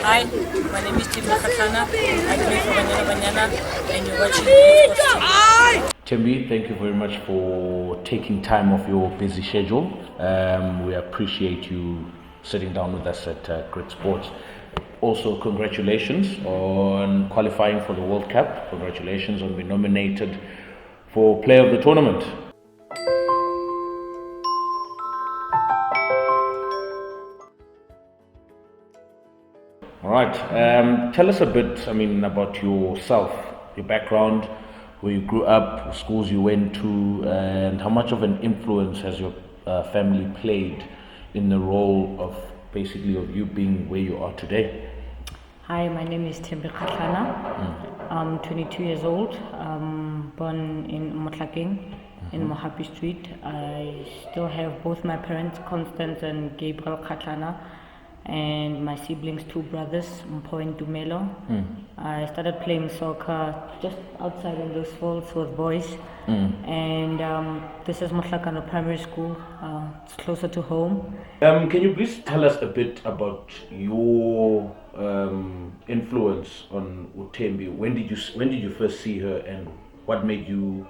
Hi, my name is Thembi Kgatlana. I play for Banyana and you're watching Sports TV. Thembi, thank you very much for taking time off your busy schedule. We appreciate you sitting down with us at Grit Sports. Also, congratulations on qualifying for the World Cup. Congratulations on being nominated for Player of the Tournament. All right. Tell us a bit, about yourself, your background, where you grew up, schools you went to, and how much of an influence has your family played in the role of you being where you are today? Hi, my name is Thembi Kgatlana. I'm 22 years old. Born in Motlakeng, in Mohapi Street. I still have both my parents, Constance and Gabriel Kgatlana, and my siblings, two brothers, Mpho and Dumelo. I started playing soccer just outside in those fields with boys. And this is Motlakano Primary School. It's closer to home. Can you please tell us a bit about your influence on Thembi? When did you first see her, and what made you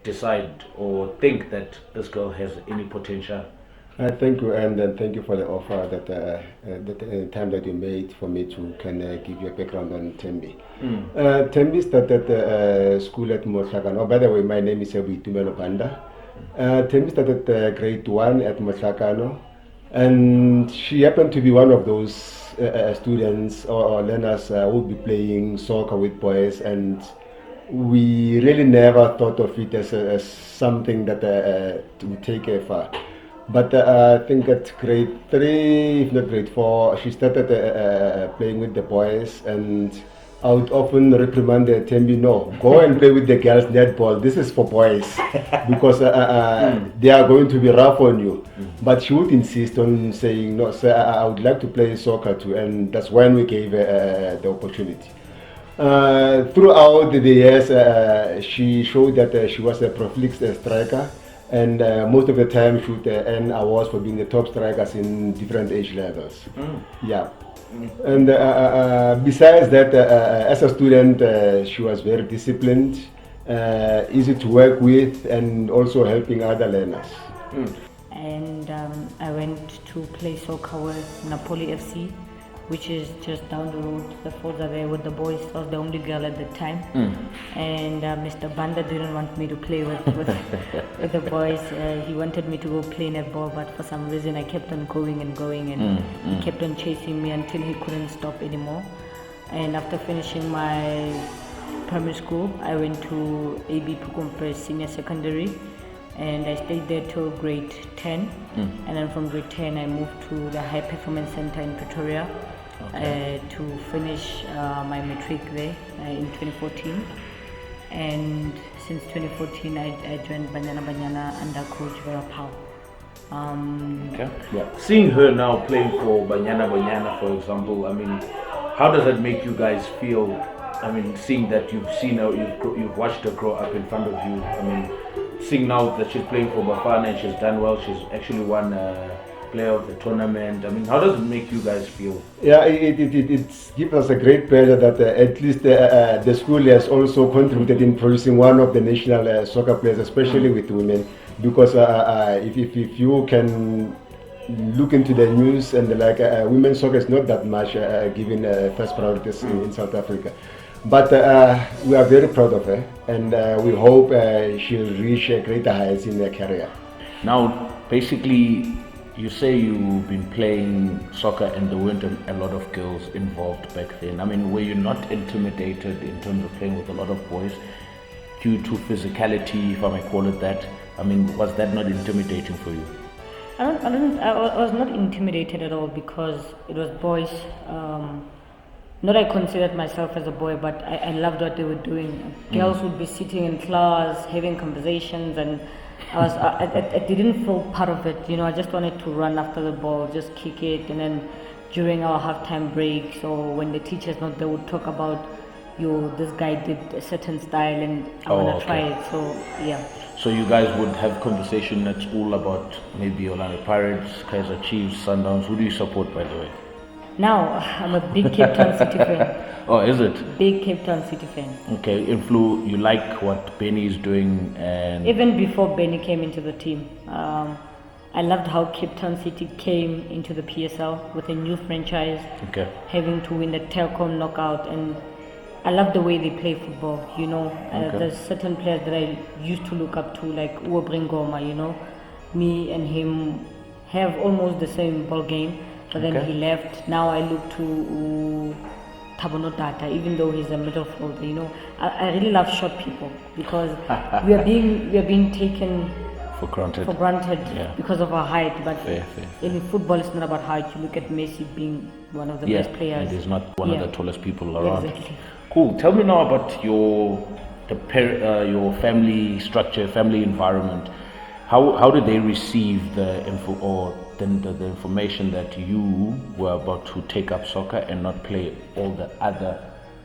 decide or think that this girl has any potential? Thank you, and thank you for the offer that time that you made for me to give you a background on Thembi. Thembi started school at Motlakano. Oh, by the way, my name is Dumelo Banda. Thembi started grade 1 at Motlakano, and she happened to be one of those students or learners who would be playing soccer with boys, and we really never thought of it as something that would take her far. But I think at grade 3, if not grade 4, she started playing with the boys, and I would often reprimand Thembi, no, go and play with the girls netball. This is for boys because they are going to be rough on you. But she would insist on saying, no, sir, I would like to play soccer too, and that's when we gave her the opportunity. Throughout the years, she showed that she was a prolific striker. And most of the time she would earn awards for being the top strikers in different age levels. Yeah. And besides that, as a student, she was very disciplined, easy to work with, and also helping other learners. And I went to play soccer with Napoli FC, which is just down the road. The fields are there with the boys. I was the only girl at the time. And Mr. Banda didn't want me to play with the boys. He wanted me to go play netball, but for some reason I kept on going, and he kept on chasing me until he couldn't stop anymore. And after finishing my primary school, I went to AB Pukumpe Senior Secondary, and I stayed there till grade 10. And then from grade 10 I moved to the High Performance Center in Pretoria. To finish my matric there in 2014, and since 2014 I joined Banyana under coach Vera Pau. Seeing her now playing for Banyana, for example, how does that make you guys feel? Seeing that you've seen her, you've watched her grow up in front of you. Seeing now that she's playing for Bafana and she's done well, she's actually won Player of the Tournament. How does it make you guys feel? Yeah, it gives us a great pleasure that at least the school has also contributed in producing one of the national soccer players, especially with women, because if you can look into the news and women's soccer is not that much given first priorities in South Africa. But we are very proud of her, and we hope she'll reach greater heights in her career. Now, basically, you say you've been playing soccer and there weren't a lot of girls involved back then. Were you not intimidated in terms of playing with a lot of boys due to physicality, if I may call it that? Was that not intimidating for you? I was not intimidated at all because it was boys. Not I considered myself as a boy, but I loved what they were doing. Girls would be sitting in class, having conversations, and I didn't feel part of it. I just wanted to run after the ball, just kick it, and then during our halftime breaks or when the teachers not, they would talk about, this guy did a certain style and I want to try it. So yeah. So you guys would have conversation at school about maybe Orlando Pirates, Kaizer Chiefs, Sundowns. Who do you support, by the way? Now, I'm a big Cape Town City fan. Oh, is it? Big Cape Town City fan. Okay, in Flu, you like what Benny is doing, and Even before Benny came into the team, I loved how Cape Town City came into the PSL with a new franchise, okay, having to win the Telkom knockout, and I love the way they play football. You know, Okay. there's certain players that I used to look up to, like Uwe Bringoma. You know, me and him have almost the same ball game, but then Okay. he left. Now I look to Tabono Data, even though he's a middle fielder. You know, I really love short people because we are being taken for granted. for granted Yeah. because of our height. But Fair. in football, it's not about height. You look at Messi being one of the Yeah, best players. and he's not one Yeah. of the tallest people around. Exactly. Cool. Tell me now about your family structure, family environment. How did they receive the info or the information that you were about to take up soccer and not play all the other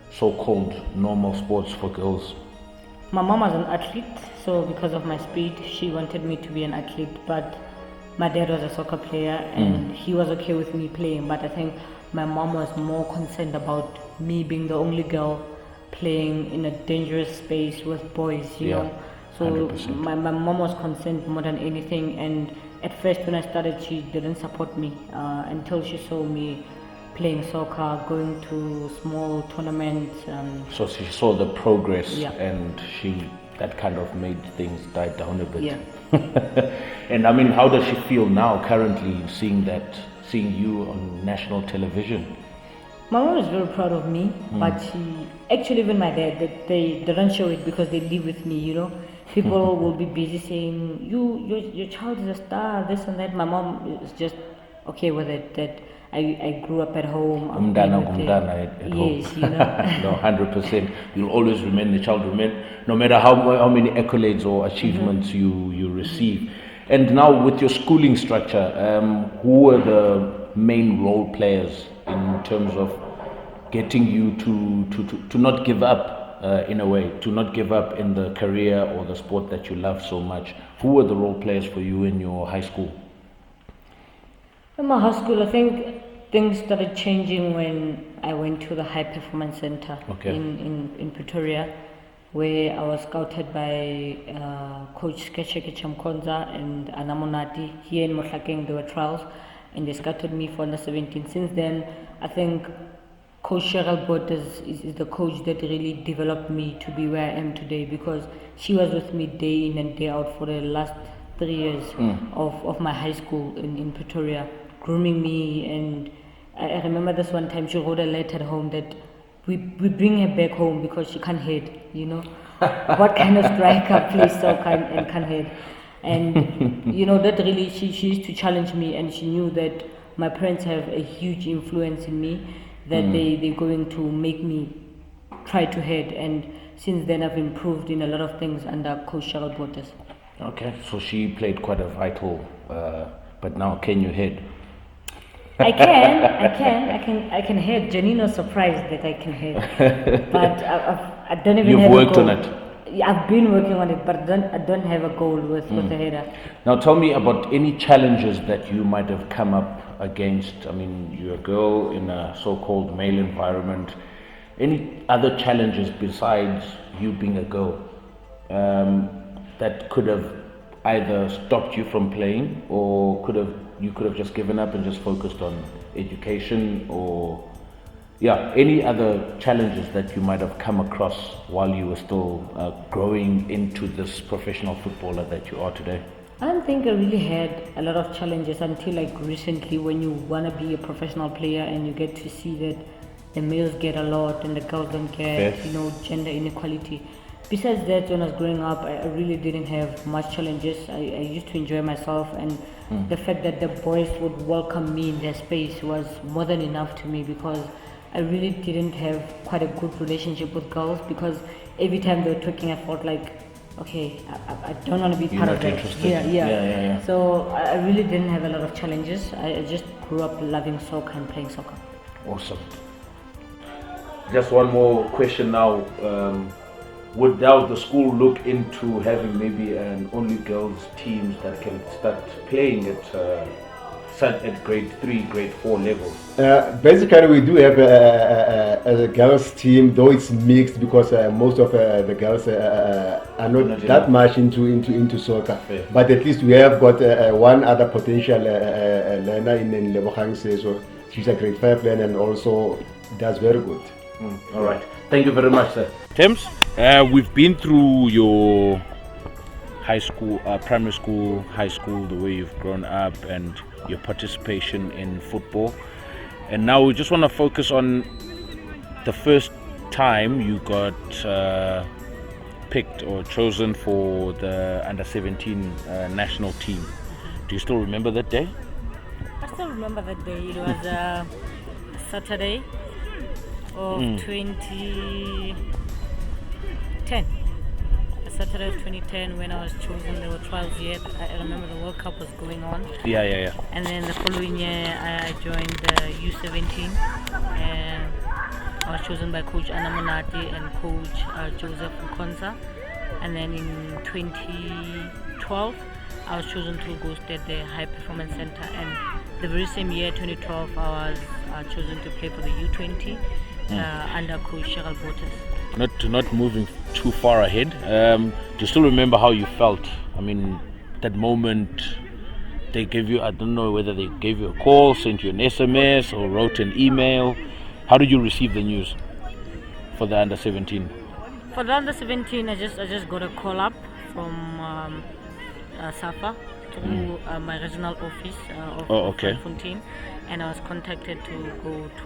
so-called normal sports for girls? My mom was an athlete, so because of my speed, she wanted me to be an athlete. But my dad was a soccer player, and he was okay with me playing. But I think my mom was more concerned about me being the only girl playing in a dangerous space with boys, you Yeah, know. So 100%. my mom was concerned more than anything. And at first, when I started, she didn't support me until she saw me playing soccer, going to small tournaments. So she saw the progress, Yeah. and that kind of made things die down a bit. Yeah. And I mean, how does she feel now, currently, seeing you on national television? My mom is very proud of me, but she actually, even my dad, they don't show it because they live with me. You know, people will be busy saying your child is a star, this and that. My mom is just okay with it. That I grew up at home. I'm playing with them. At home. Yes, you know. No, 100%. You'll always remain the child, no matter how many accolades or achievements you receive. And now with your schooling structure, who are the main role players in terms of getting you to not give up, in a way, to not give up in the career or the sport that you love so much? Who were the role players for you in your high school? In my high school, I think things started changing when I went to the High Performance Center Okay. in Pretoria, where I was scouted by Coach Skesheke Chamkonza and Anamonati. Here in Mohlakeng, there were trials, and they scouted me for under 17. Since then, I think Coach Cheryl Bottas is the coach that really developed me to be where I am today, because she was with me day in and day out for the last 3 years of my high school in Pretoria, grooming me. And I remember this one time she wrote a letter at home that we bring her back home because she can't head, you know. What kind of striker plays soccer and can't head? And you know, that really, she used to challenge me, and she knew that my parents have a huge influence in me, that they're going to make me try to head. And since then I've improved in a lot of things under Coach Cheryl Bottas. Okay, so she played quite a vital, but now can you head? I can head. Janino's surprised that I can head, but I don't even You've have worked a goal. on it. Yeah, I've been working on it, but I don't have a goal with the header. Now tell me about any challenges that you might have come up against. I mean, you're a girl in a so-called male environment. Any other challenges besides you being a girl that could have either stopped you from playing, or you could have just given up and just focused on education, or any other challenges that you might have come across while you were still growing into this professional footballer that you are today? I don't think I really had a lot of challenges until like recently, when you want to be a professional player and you get to see that the males get a lot and the girls don't get, Yes. you know, gender inequality. Besides that, when I was growing up, I really didn't have much challenges. I used to enjoy myself, and the fact that the boys would welcome me in their space was more than enough to me, because I really didn't have quite a good relationship with girls, because every time they were talking, I felt like, okay, I don't want to be part You're of not that. interested. Yeah. So I really didn't have a lot of challenges. I just grew up loving soccer and playing soccer. Awesome. Just one more question now. Would now the school look into having maybe an only girls teams that can start playing at such at grade 3, grade 4 levels? Basically, we do have a girls team, though it's mixed because most of the girls are not that much into soccer. Yeah. But at least we have got one other potential learner in Lebogang Seso. She's a grade 5 learner and also does very good. All right. Thank you very much, sir. Thames, we've been through your high school, primary school, high school, the way you've grown up and your participation in football. And now we just want to focus on the first time you got picked or chosen for the under-17 national team. Do you still remember that day? I still remember that day. It was a Saturday of 2010. A Saturday of 2010 when I was chosen. There were trials yet. I remember the World Cup was going on. Yeah. And then the following year I joined the U17 and I was chosen by Coach Anna Monati and Coach Joseph Nkonza. And then in 2012 I was chosen to go stay at the High Performance Center, and the very same year, 2012, I was chosen to play for the U20 under Coach Cheryl Botes. Not moving too far ahead, do you still remember how you felt? I mean, that moment they gave you, I don't know whether they gave you a call, sent you an SMS or wrote an email. How did you receive the news for the under-17? For the under-17, I just got a call up from SAFA through my regional office of Fontaine, and I was contacted to go to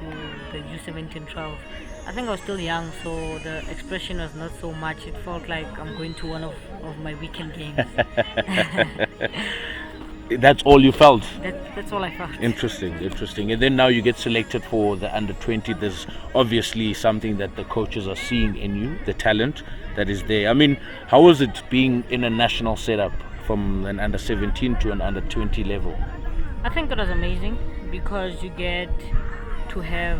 the U17 trials. I think I was still young, so the expression was not so much. It felt like I'm going to one of my weekend games. That's all you felt? That's all I felt. Interesting. And then now you get selected for the under-20. There's obviously something that the coaches are seeing in you, the talent that is there. I mean, how was it being in a national setup from an under-17 to an under-20 level? I think it was amazing because you get to have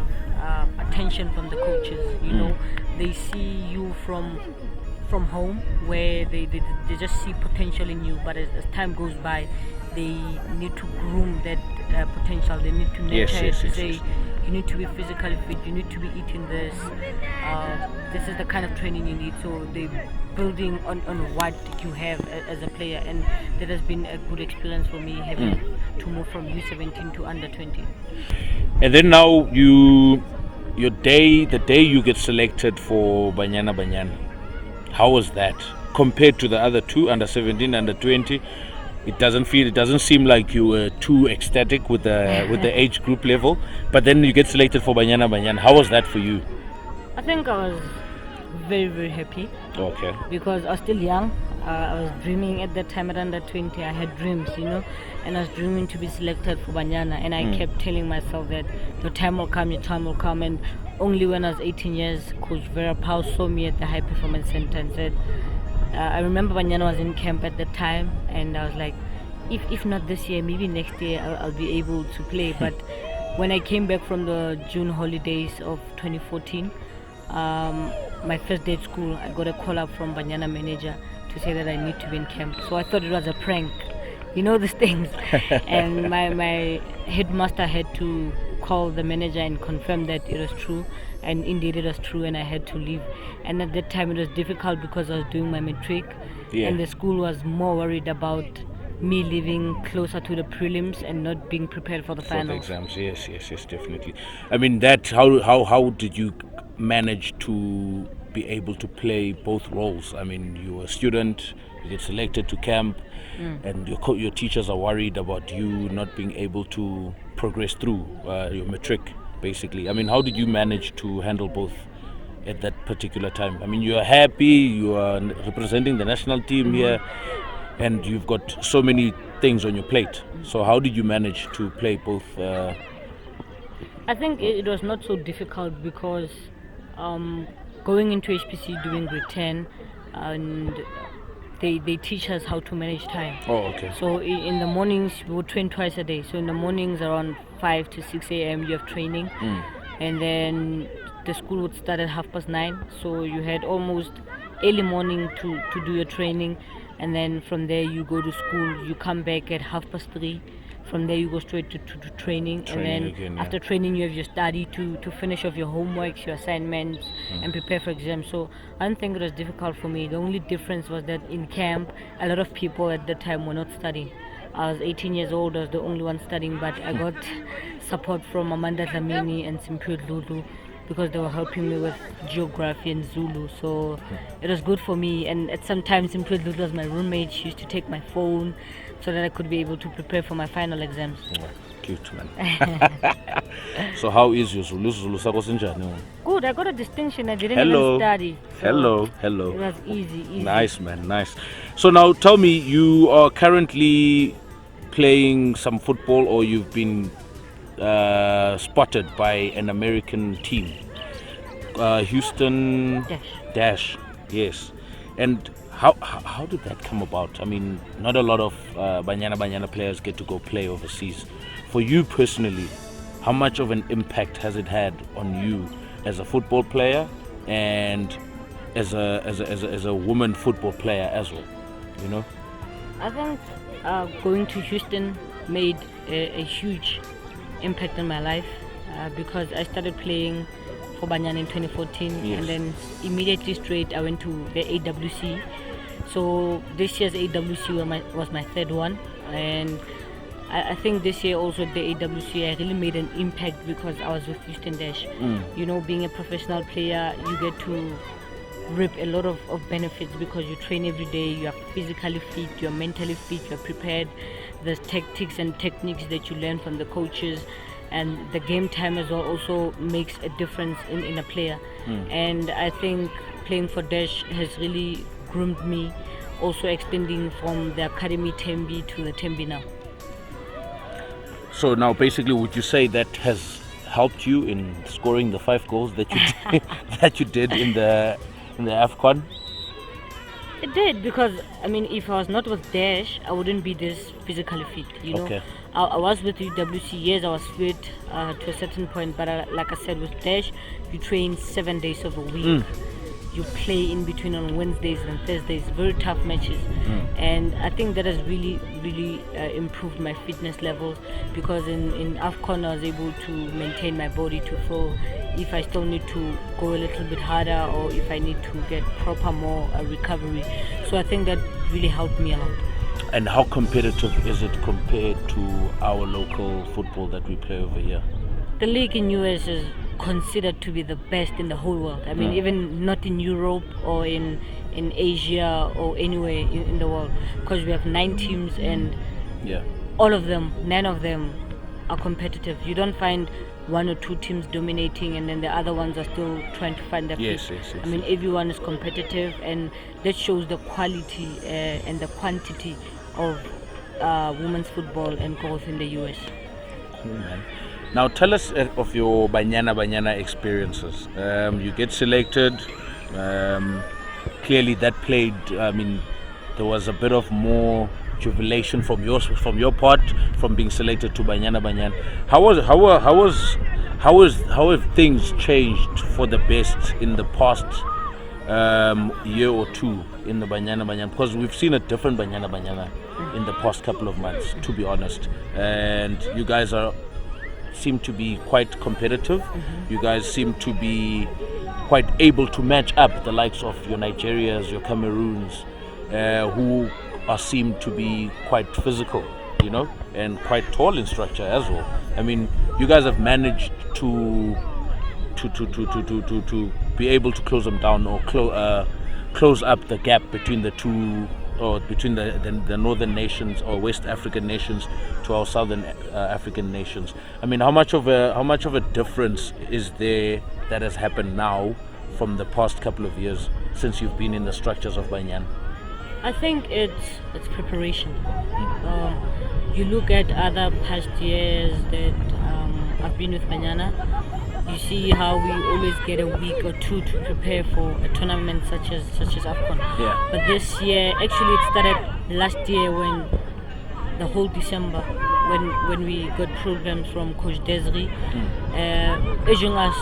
attention from the coaches. You know, they see you from home where they just see potential in you, but as time goes by, they need to groom that potential. They need to nurture it to say, you need to be physically fit, you need to be eating this. This is the kind of training you need. So they're building on what you have as a player, and that has been a good experience for me having to move from U17 to under-20. And then now the day you get selected for Banyana, how was that compared to the other two, under-17, under-20? It doesn't seem like you were too ecstatic with the age group level, but then you get selected for Banyana. How was that for you? I think I was very, very happy. Okay. Because I was still young. I was dreaming at that time at under-20. I had dreams, and I was dreaming to be selected for Banyana, and I kept telling myself that your time will come, and only when I was 18 years, Coach Vera Pau saw me at the High Performance Center and said, I remember Banyana was in camp at that time, and I was like, if not this year, maybe next year I'll be able to play. But when I came back from the June holidays of 2014, my first day at school, I got a call up from Banyana manager to say that I need to be in camp. So I thought it was a prank, these things. And my headmaster had to call the manager and confirm that it was true, and indeed it was true, and I had to leave. And at that time it was difficult because I was doing my matric, and the school was more worried about me living closer to the prelims and not being prepared for the finals. For the exams, yes, definitely. I mean, how did you manage to be able to play both roles? I mean, you were a student, you get selected to camp, and your teachers are worried about you not being able to progress through your matric, basically. I mean, how did you manage to handle both at that particular time? I mean, you are happy, you are representing the national team here, and you've got so many things on your plate. So how did you manage to play both? I think it was not so difficult because going into HPC doing grade 10, and they teach us how to manage time. Oh, okay. So in the mornings, we would train twice a day. So in the mornings around 5 to 6 a.m. you have training. And then the school would start at 9:30. So you had almost early morning to do your training. And then from there you go to school, you come back at 3:30, From there, you go straight to training, and then again, yeah. after training, you have your study to finish off your homeworks, your assignments, and prepare for exams. So I don't think it was difficult for me. The only difference was that in camp, a lot of people at the time were not studying. I was 18 years old, I was the only one studying, but I got support from Amanda Dlamini and Simphiwe Lulu because they were helping me with geography and Zulu. So it was good for me. And at some times, Simphiwe Lulu was my roommate. She used to take my phone so that I could be able to prepare for my final exams. Cute, man. So how is your Zulu? Zulu sakho sinjani? Good, I got a distinction. I didn't Hello. even study. So Hello. It was easy. Nice, man, nice. So now tell me, you are currently playing some football, or you've been spotted by an American team, Houston Dash. Yes. And how did that come about? I mean, not a lot of Banyana players get to go play overseas. For you personally, how much of an impact has it had on you as a football player and as a woman football player as well? You know, I think going to Houston made a huge impact on my life because I started playing for Banyana in 2014, Yes. and then immediately straight I went to the AWC. So this year's AWC was my third one, and I think this year also at the AWC I really made an impact because I was with Houston Dash. You know, being a professional player, you get to reap a lot of benefits because you train every day, you are physically fit, you're mentally fit, you're prepared. There's tactics and techniques that you learn from the coaches, and the game time as well also makes a difference in a player. And I think playing for Dash has really groomed me, also extending from the academy Thembi to the Thembi now. so now basically, would you say that has helped you in scoring the 5 goals that you did, that you did in the AFCON? It did, because I mean, if I was not with Dash, I wouldn't be this physically fit. You know, Okay. I was with UWC. Yes, I was fit to a certain point, but like I said, with Dash, you train 7 days of a week. You play in between on Wednesdays and Thursdays, very tough matches, and I think that has really improved my fitness levels, because in AFCON I was able to maintain my body to feel if I still need to go a little bit harder or if I need to get proper more recovery. So I think that really helped me a lot. And how competitive is it compared to our local football that we play over here? The league in US is considered to be the best in the whole world. I mean, even not in Europe or in Asia or anywhere in the world, because we have 9 teams and Yeah. all of them, 9 of them are competitive. You don't find 1 or 2 teams dominating and then the other ones are still trying to find their place. Yes. I mean, everyone is competitive, and that shows the quality and the quantity of women's football and growth in the US. Cool, man. Now tell us of your Banyana experiences. You get selected. Clearly, that played. I mean, there was a bit of more jubilation from your part from being selected to Banyana. How have things changed for the best in the past year or two in the Banyana? Because we've seen a different Banyana in the past couple of months, to be honest. And you guys seem to be quite competitive. You guys seem to be quite able to match up the likes of your Nigerias, your Cameroons, who seem to be quite physical, you know, and quite tall in structure as well. I mean, you guys have managed to be able to close them down or close up the gap between the two, or between the northern nations or West African nations to our southern African nations. I mean, how much of a difference is there that has happened now from the past couple of years since you've been in the structures of Banyana? I think it's preparation. You look at other past years that I've been with Banyana, you see how we always get a week or 2 to prepare for a tournament such as AFCON. Yeah. But this year, actually it started last year when the whole December when we got programs from Coach Desri, urging us,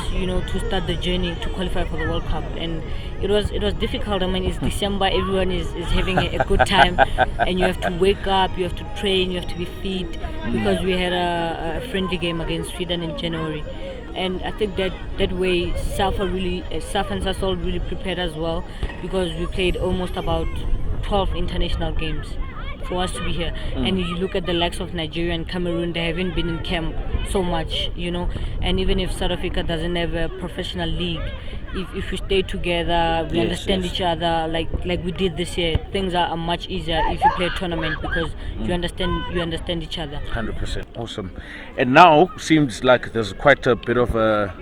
to start the journey to qualify for the World Cup. And it was difficult. I mean, it's December, everyone is having a good time, and you have to wake up, you have to train, you have to be fit, because we had a friendly game against Sweden in January. And I think that way SAF and Sasol really prepared as well, because we played almost about 12 international games for us to be here. And if you look at the likes of Nigeria and Cameroon, they haven't been in camp so much, and even if South Africa doesn't have a professional league, if we stay together, we understand each other like we did this year, things are much easier if you play a tournament, because you understand each other. 100%. Awesome. And now seems like there's quite a bit of a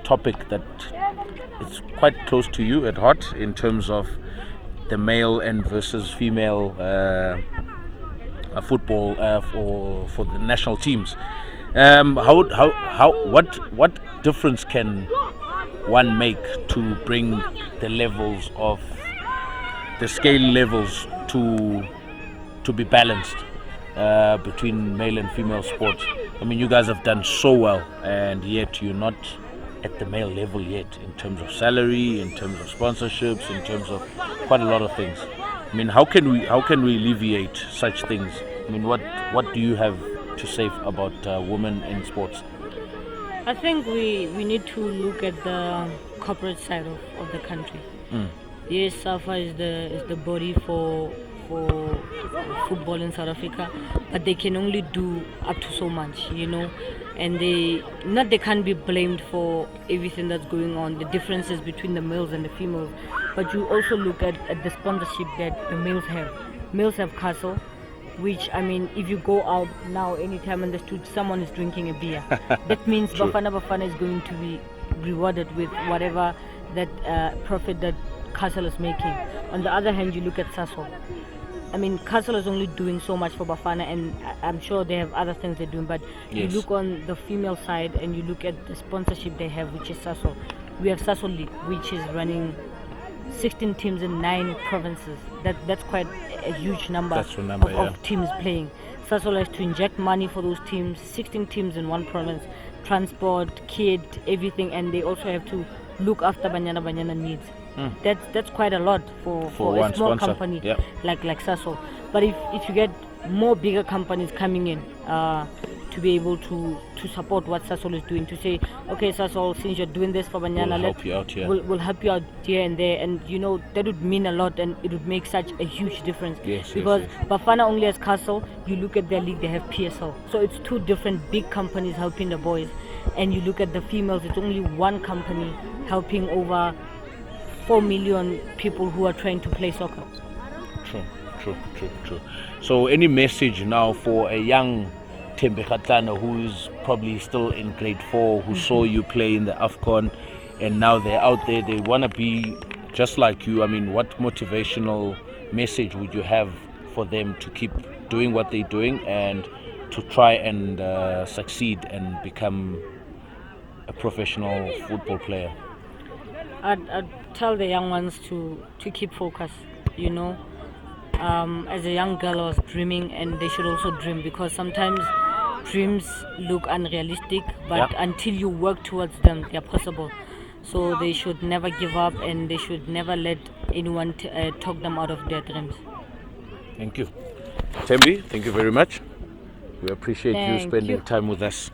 topic that is quite close to you at heart, in terms of the male and versus female football for the national teams. What difference can one make to bring the levels of the scale levels to be balanced between male and female sports? I mean, you guys have done so well, and yet you're not at the male level yet, in terms of salary, in terms of sponsorships, in terms of quite a lot of things. I mean, how can we alleviate such things? I mean, what do you have to say about women in sports? I think we need to look at the corporate side of the country. Yes, SAFA is the body for football in South Africa, but they can only do up to so much, and they can't be blamed for everything that's going on, the differences between the males and the females. But you also look at the sponsorship that the males have. Males have Castle, which, I mean, if you go out now anytime in the street, someone is drinking a beer. That means Bafana is going to be rewarded with whatever that profit that Castle is making. On the other hand, you look at Sasol. I mean, Castle is only doing so much for Bafana, and I'm sure they have other things they're doing, but you look on the female side and you look at the sponsorship they have, which is Sasol. We have Sasol League, which is running 16 teams in 9 provinces. That's quite a huge number, of teams playing. Sasol has to inject money for those teams, 16 teams in one province, transport, kit, everything, and they also have to look after Banyana needs. That's quite a lot for a small company like Sasol. But if you get more bigger companies coming in to be able to support what Sasol is doing, to say, okay, Sasol, since you're doing this for Banyana, we'll help you out here and there, and that would mean a lot, and it would make such a huge difference. Because Bafana only has Castle. You look at their league, they have PSL, so it's 2 different big companies helping the boys. And you look at the females, it's only one company helping over 4 million people who are trying to play soccer. True. So any message now for a young Thembi Kgatlana who is probably still in grade 4, who saw you play in the AFCON, and now they're out there, they want to be just like you? I mean, what motivational message would you have for them to keep doing what they're doing and to try and succeed and become a professional football player? I'd tell the young ones to keep focused, As a young girl, I was dreaming, and they should also dream, because sometimes dreams look unrealistic, but until you work towards them, they're possible. So they should never give up, and they should never let anyone talk them out of their dreams. Thank you. Thembi, thank you very much. We appreciate you spending time with us.